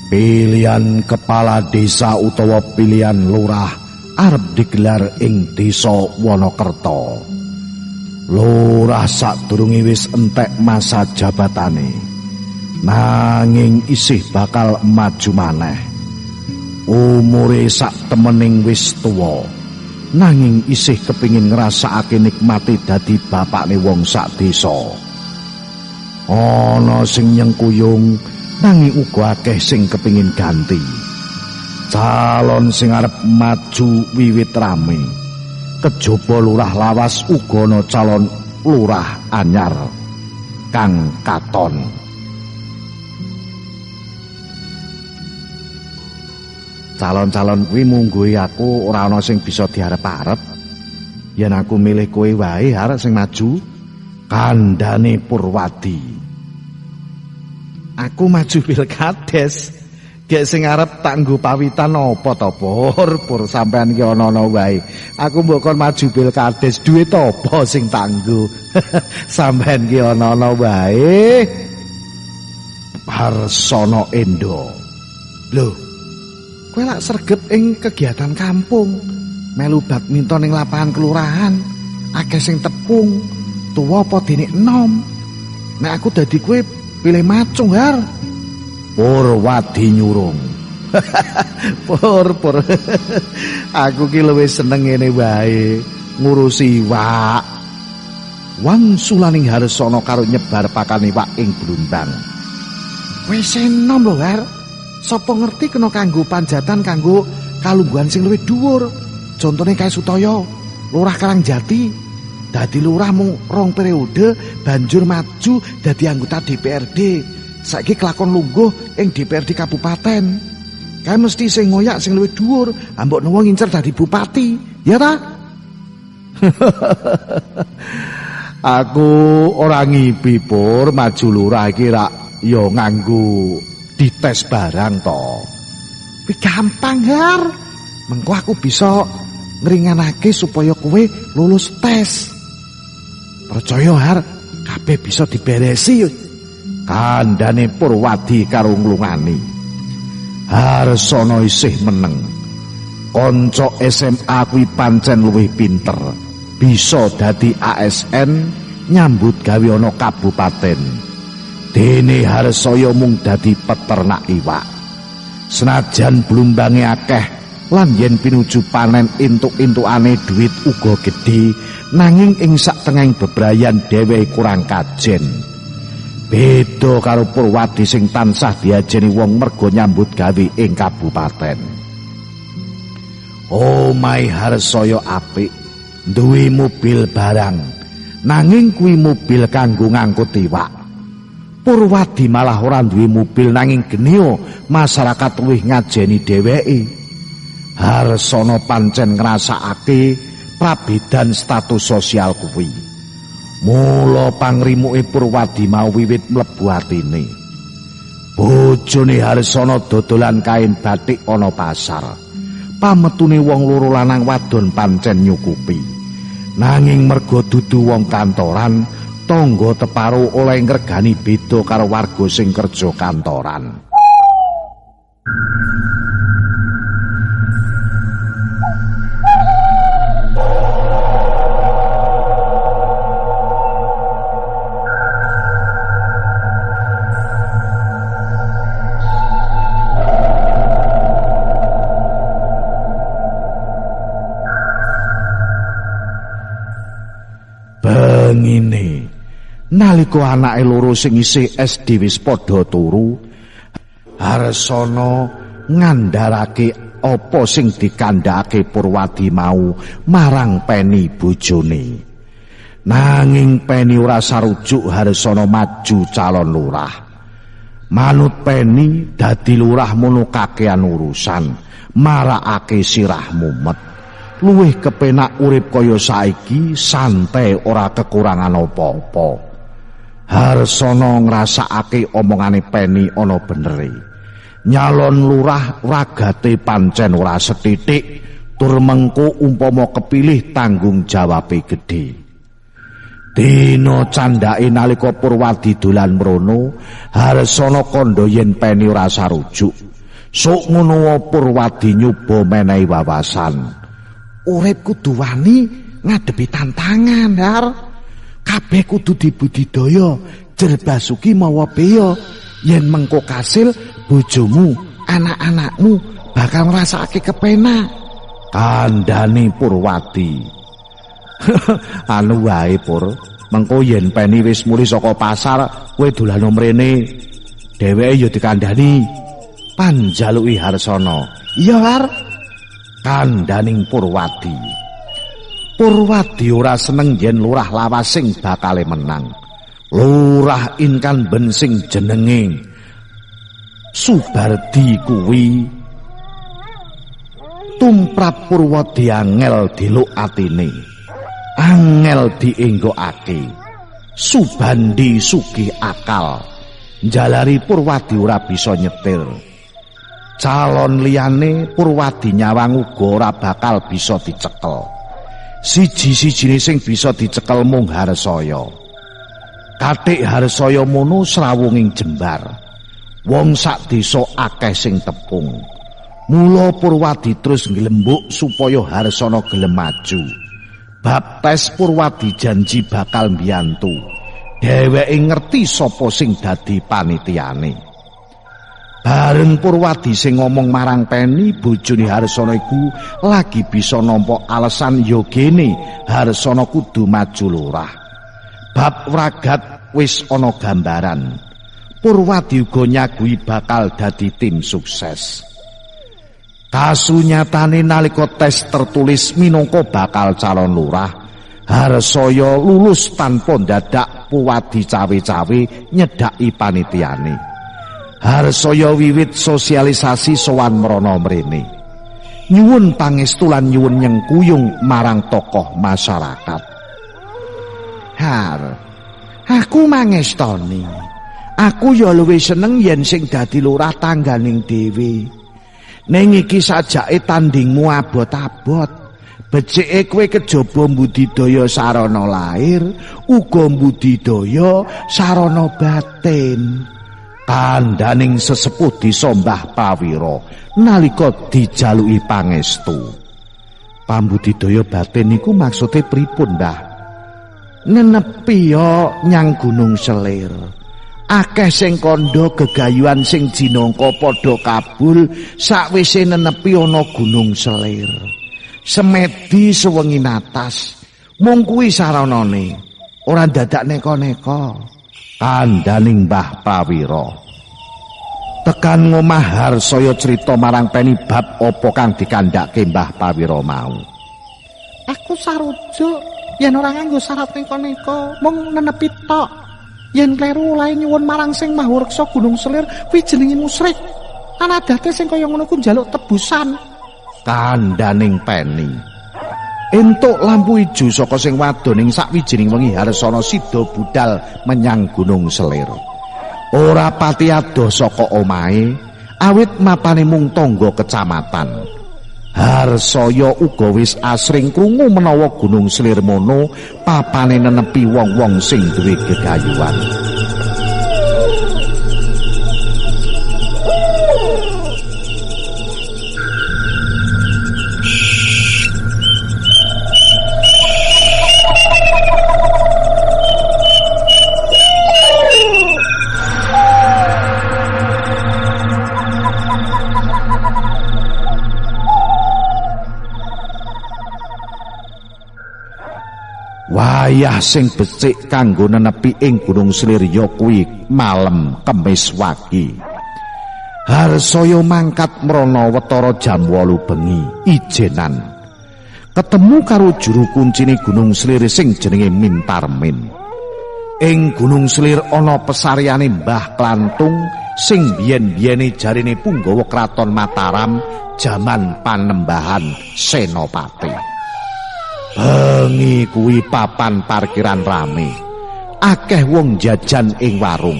Pilihan kepala desa utawa pilihan lurah arep digelar ing desa Wonokerto. Lurah sadurunge wis entek masa jabatane, nanging isih bakal maju maneh. Umure sak temening wis tuwa, nanging isih kepingin ngrasakake nikmati dadi bapakne wong sak desa. Ana sing nyengkuyung, nanging uga akeh sing kepingin ganti. Calon sing arep maju wiwit rame. Kejaba lurah lawas uga ana calon lurah anyar kang katon. Calon-calon kuwi mungguhi aku ora ana sing bisa diarep-arep. Yen aku milih kowe wae arek sing maju, kandhane Purwadi. Aku maju pilkades. Gek sing arep tak nggo pawitan apa to, Pur sampean ki ana-ana wae. Aku mbok kon maju pilkades, duit apa sing tak nggo? Sampean ki ana-ana wae. Harsono Endo. Lho, kowe lak sregep ing kegiatan kampung, melu badminton ning lapangan kelurahan, akeh sing tepung, tuwa apa dene enom. Nek aku dadi kowe pilih macung, Har. Purwadi nyurung. Pur. Aku ki luwih seneng ngene wae, ngurusi iwak. Wangsulaning Harsono karo nyebar pakan iwak ing Blumbang. Wis enom lho, Har. Sapa ngerti kena kanggo panjatan kanggo kalungguhan sing luwih dhuwur. Contone kae Sutoyo, Lurah Karangjati, dadi lurah mung 2 periode banjur maju dadi anggota DPRD. Saiki kelakon lungguh ing DPRD kabupaten. Kae mesti sing ngoyak sing luwih dhuwur, ambok nowo ngincer dadi bupati, ya ta? Aku ora ngipi, Pur, maju lurah iki rak ya nganggo dites barang to. Kuwi gampang, Har. Mengko aku bisa ngringanake supaya kowe lulus tes. Percaya, Har, kabeh bisa diberesi. Kandhane Purwadi karo nglungani. Harsono isih meneng. Kanca SMA kuwi pancen luwih pinter. Bisa dadi ASN nyambut gawe ana kabupaten. Dene Harsaya mung dadi peternak iwak. Senajan blumbange akeh lan yen pinuju panen entuk-entukane dhuwit uga gedhe, nanging ing saktengahing bebrayan dheweke kurang kajen. Beda karo Purwadi sing tansah diajeni wong mergo nyambut gawe ing kabupaten. Omahe Harsaya apik, duwe mobil barang, nanging kuwi mobil kanggo ngangkut iwak. Purwadi malah ora duwe mobil nanging genio masyarakat luwih ngajeni dheweke. Harsono pancen ngrasakake prabedan status sosial kuwi. Mula pangrimuke Purwadi mau wiwit mlebu atine. Bojone Harsono dodolan kain batik ana pasar. Pametune wong loro lanang wadon pancen nyukupi. Nanging mergo dudu wong kantoran, tangga teparo oleh ngregani beda karo warga sing kerja kantoran. Bengine nalika anake loro sing isih SD wis padha turu, Harsono ngandharake apa sing dikandhakake Purwadi mau marang Peni bojone. Nanging Peni ora sarujuk Harsono maju calon lurah. Manut Peni dadi lurah mono kakean urusan, marakake sirah mumet. Luwih kepenak urip kaya saiki, santai ora kekurangan apa-apa. Harsono ngrasakake omongane Peni ana benere. Nyalon lurah ragate pancen ora sethithik, tur mengko umpama kepilih tanggung jawabe gedhe. Dina candhake nalika Purwadi dolan mrono, Harsono kandha yen Peni ora sarujuk. Sok ngono Purwadi nyoba menehi wawasan. Urip kudu wani ngadepi tantangan, Har. Kabeh kudu dibudidaya, jer Basuki mawa beya. Yen mengko kasil bojomu, anak-anakmu bakal ngrasakake kepenak. Kandhane Purwadi. Anu wae Pur, mengko yen Peni wis muli saka pasar, kowe dolan mrene. Dheweke ya dikandhani. Panjaluki Harsana. Iya, Har. Kandhaning Purwadi. Purwadi ora seneng yen lurah lawas sing bakale menang. Lurah inkan ben sing jenenge Subardi kuwi tumrap Purwadi angel diluk atine. Angel dienggokake. Subandi sugih akal. Njalari Purwadi ora bisa nyetir. Calon liyane Purwadi nyawang uga ora bakal bisa dicekel. Siji-sijine sing bisa dicekel mung Harsaya. Kathik Harsaya mono srawunging jembar. Wong sak desa akeh sing tepung. Mula Purwadi terus nglembuk supaya Harsana gelem maju. Baptes Purwadi janji bakal mbiyantu. Dheweke ngerti sapa sing dadi panitiane. Bareng Purwadi sing ngomong marang Peni, bojone Harsana iku lagi bisa nampa alasan yogene Harsana kudu maju lurah. Bab wragat wis ana gambaran. Purwadi uga nyagui bakal dadi tim sukses. Kasunyatane nalika tes tertulis minangka bakal calon lurah, Harsaya lulus tanpa dadak Purwadi cawe-cawe nyedhaki panitiane. Harsaya wiwit sosialisasi sowan mrana mrene. Nyuwun pangestu lan nyuwun nyengkuyung marang tokoh masyarakat. Har, aku mangestoni. Aku ya luwih seneng yen sing dadi lurah tangganing dhewe. Ning iki sajake tandingmu abot-abot. Becike kowe kejaba mbudidaya sarana lahir, uga mbudidaya sarana batin. Kandhaning sesepuh disa Mbah Prawira nalika dijaluki pangestu. Pambudidaya batin niku maksude pripun, Mbah? Nenepi ya nyang Gunung Selir. Akeh sing kandha gegayuhan sing jinangka padha kabul sakwise nenepi ana Gunung Selir. Semedi sewengi natas. Mung kuwi saranane, ora dadak neka-neka. Kandhaning Mbah Prawira. Tekan ngomah Harsaya crita marang Peni bab apa kang dikandhake Mbah Prawira mau. Aku sarujuk yen ora nganggo syarat neka-neka, mung nenepi tok. Yen kleru lae nyuwun marang sing Mahareksa Gunung Selir kuwi jenenge musyrik. Ana adate sing kaya ngono ku njaluk tebusan. Kandhaning Peni. Entuk lampu ijo saka sing wadoning sakwijining wengi Harsana sida budal menyang Gunung Selir. Ora pati adoh saka omahe, awit mapane mung tangga kecamatan. Harsaya uga wis asring krungu menawa Gunung Selir mono papane nenepi wong-wong sing duwe gegayuhan. Wayah sing becik kanggo nenepi ing Gunung Selir ya kuwi malem Kemis wagi. Harsaya mangkat mrana wetara jam 8 bengi ijenan. Ketemu karo juru kuncine Gunung Selir sing jenenge Mintarmin. Ing Gunung Selir ana pesariane Mbah Klantung sing biyen-biyene jarine punggawa kraton Mataram jaman Panembahan Senopati. Bengi kuwi papan parkiran rame. Akeh wong jajan ing warung.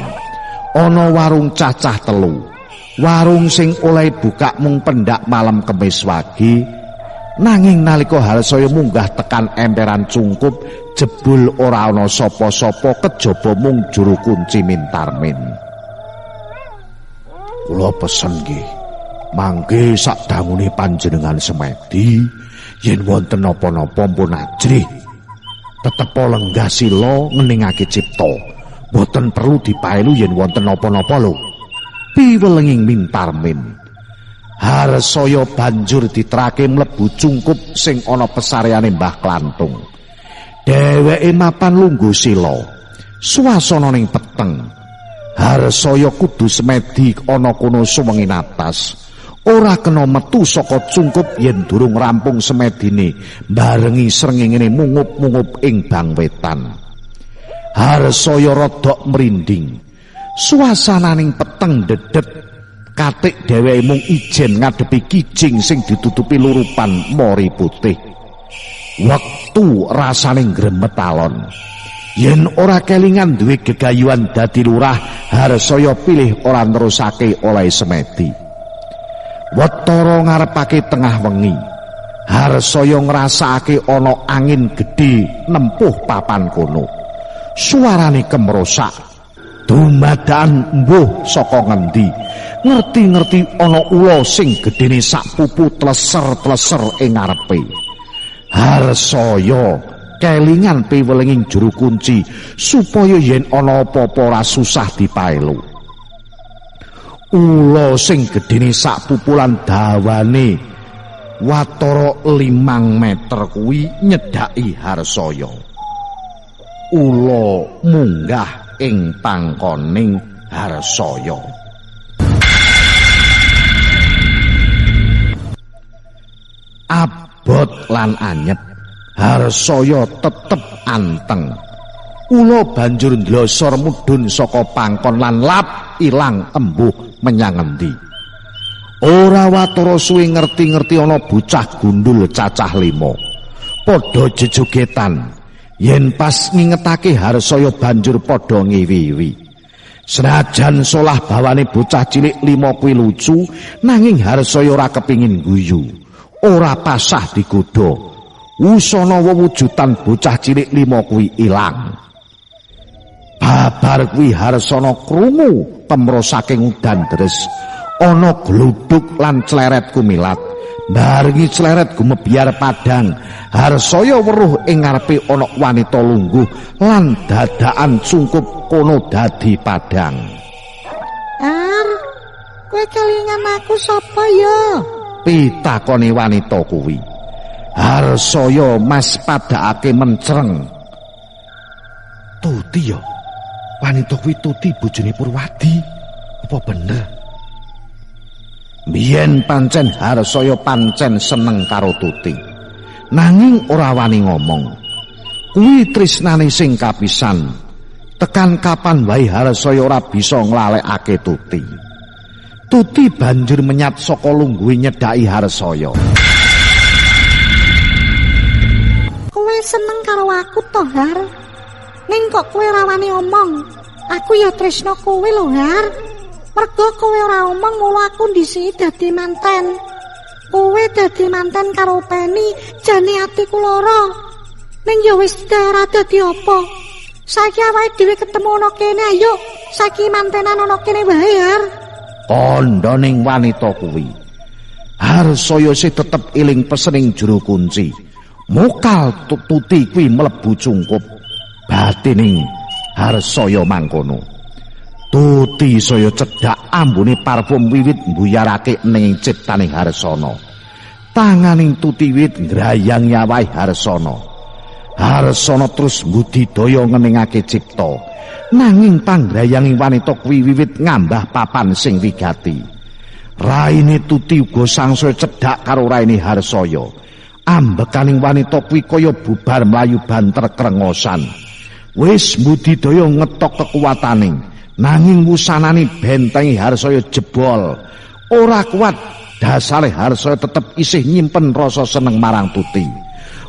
Ana warung cacah 3. Warung sing oleh buka mung pendak malam Kemis wagi. Nanging nalika Harsaya munggah tekan emperan cungkup, jebul ora ana sapa-sapa kejaba mung juru kunci Mintarmin. Kula pesen nggih, Mangke sakdangune panjenengan semedi yen wonten napa-napa pun ajrih tetep lenggah sila ngeningake cipta, boten perlu dipaelu yen wonten napa-napa lho. Piwelenging mintarmin. Harsaya banjur diterake mlebu cungkup sing ana pesareane Mbah Klantung. Dheweke mapan lungguh sila. Swasananing peteng. Harsaya kudu semedi ana kono suwengi atas. Ora kena metu saka cungkup yen durung rampung semedine barengi srengenge mungup-mungup ing bang wetan. Harsaya rada merinding. Suasananing peteng dedet katik dheweke mung ijen ngadepi kijing sing ditutupi lurupan mori putih. Wektu rasane gremet alon. Yen ora kelingan duwe gegayuhan dadi lurah, Harsaya pilih ora nerusake oleh semedi. Watara ngarepake tengah wengi. Harsaya ngrasakake ana angin gedhe nempuh papan kono. Suarane kemrosak. Dumadakan mbuh saka ngendi. Ngerti-ngerti ana ula sing gedhene sak pupu tleser-tleser ing ngarepe. Harsaya kelingan piwelenging juru kunci supaya yen ana apa-apa ora susah dipaelu. Ula sing gedhene sak pupulan dawane watara 5 meter kuwi nyedhaki Harsaya. Ula munggah ing pangkoning Harsaya. Abot lan anyep, Harsaya tetep anteng. Ula banjur ndlosor mudhun saka pangkon lan lap ilang embuh menyang ngendi. Ora watara suwe ngerti-ngerti ana bocah gundul cacah 5. Padha jejogetan. Yen pas ngingetake Harsaya banjur padha ngiwi-iwi. Senajan solah bawane bocah cilik 5 kuwi lucu, nanging Harsaya ora kepingin guyu. Ora pasah digodha. Wusana wewujudan bocah cilik 5 kuwi ilang. Babar kuwi Harsana krungu kemro saking udan deres. Ana gluduk lan cleret kumilat. Barengi cleret gumebyar padang, Harsaya weruh ing ngarepe ana wanita lungguh lan dadakan cungkup kono dadi padang. Kowe kelingan aku sapa ya? Pitakone wanita kuwi. Harsaya mas padakake mencreng. Tuti ya. Wanita kuwi Tuti bojone Purwadi. Apa bener? Biyen pancen Harsaya pancen seneng karo Tuti. Nanging ora wani ngomong. Kuwi tresnane sing kapisan. Tekan kapan wae Harsaya ora bisa nglalekake Tuti. Tuti banjur menyat saka lungguhe nyedhaki Harsaya. Kowe seneng karo aku to, Har? Ning kok kowe ora wani omong? Aku ya tresno kowe lho, Har. Mergo kowe ora omong mula aku ndisiki dadi manten. Kowe dadi manten karo Peni, jane atiku lara. Ning ya wis ora dadi apa. Saiki awake dhewe ketemu ana kene, ayo. Saiki mantenan ana kene wae, Har. Kandhaning wanita kuwi. Harsaya sih tetep eling pesening juru kunci. Mokal Tuti kuwi mlebu cungkup. Batining Harsaya mangkono. Tuti saya cedhak ambune parfum wiwit mbuyarake ning ciptaning Harsana. Tanganing Tuti wiwit ngrayang nyawahi Harsana. Harsana terus budidaya ngeningake cipta. Nanging panggrayanging wanita kuwi wiwit ngambah papan sing wigati. Raine Tuti uga sangsaya cedhak karo raine Harsaya. Ambekaning wanita kuwi kaya bubar mlayu banter krengosan. Wis budidaya ngetok kekuwataning, nanging wusanane bentengi Harsaya jebol. Ora kuat, dasare Harsaya tetep isih nyimpen rasa seneng marang Tuti.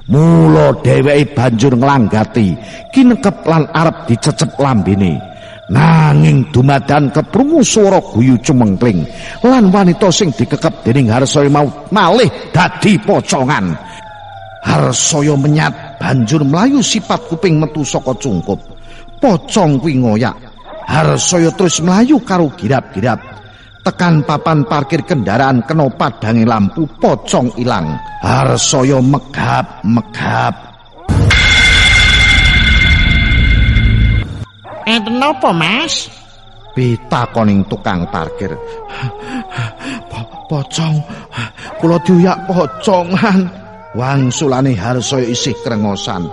Mula dheweke banjur nglanggati, kinekep lan arep dicecep lambene. Nanging dumadan keprungu swara guyu cumengkling, lan wanita sing dikekep dening Harsaya mau malih dadi pocongan. Harsaya menyat banjur mlayu sipat kuping metu saka cungkup. Pocong kuwi ngoyak. Harsaya terus mlayu karo girap-girap. tekan papan parkir kendaraan kena padange lampu pocong ilang. Harsaya megap-megap. Enten apa, Mas? Pitakoning tukang parkir. Pocong, kula diuyak pocongan. Wangsulane Harsaya isih krengosan.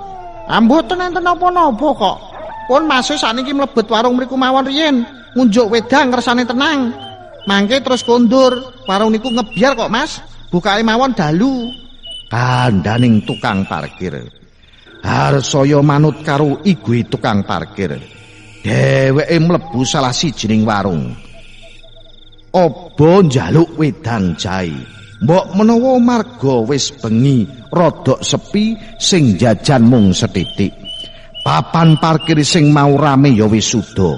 Mboten enten apa-napa kok. Pun Mas sakniki mlebet warung mriku mawon riyin, ngunjuk wedang kersane tenang. Mangke terus kondur, warung niku ngebyar kok, Mas. Bukake mawon dalu. Kandhaning tukang parkir. Harsaya manut karo igwe tukang parkir. Dheweke mlebu salah sijining warung. Aba njaluk wedang jahe. Mbok menawa marga wis bengi, rodok sepi, sing jajan mung sethithik. Papan parkir sing mau rame ya wis suda.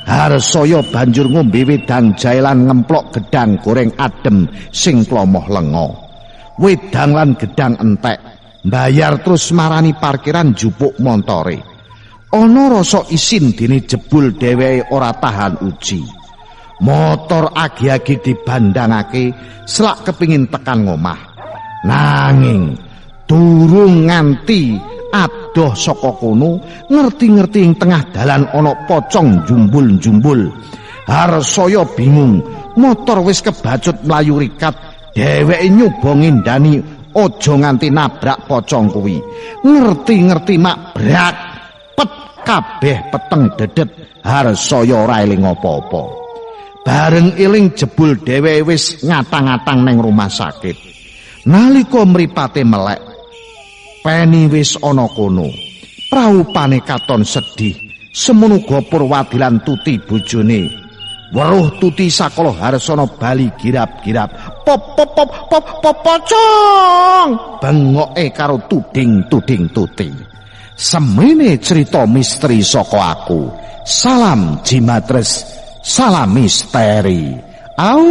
Harsaya banjur ngombe wedang jahe lan ngemplok gedang goreng adem sing klomoh lenga. Wedang lan gedang entek, mbayar terus marani parkiran jupuk montore. Ana rasa isin dene jebul dheweke ora tahan uji. Motor agi-agi dibandangake selak kepingin tekan ngomah. Nanging durung nganti adoh saka kono, ngerti-ngerti ing tengah dalan ana pocong jumbul-jumbul. Harsaya bingung, motor wis kebacut mlayu rikat. Dheweke nyoba ngindani aja nganti nabrak pocong kuwi. Ngerti-ngerti mak brak pet kabeh peteng dedet. Harsaya ora eling apa-apa. Bareng eling jebul dheweke wis ngatang-atang neng rumah sakit. Nalika mripate melek, Peni wis ana kono. Praupane katon sedih. Semono uga Purwadi lan Tuti bojone. Weruh Tuti sakala Harsana bali girap-girap. Pocong! Bengoke karo tuding-tuding Tuti. Semene cerita misteri saka aku. Salam Jimatres, salam misteri. Au.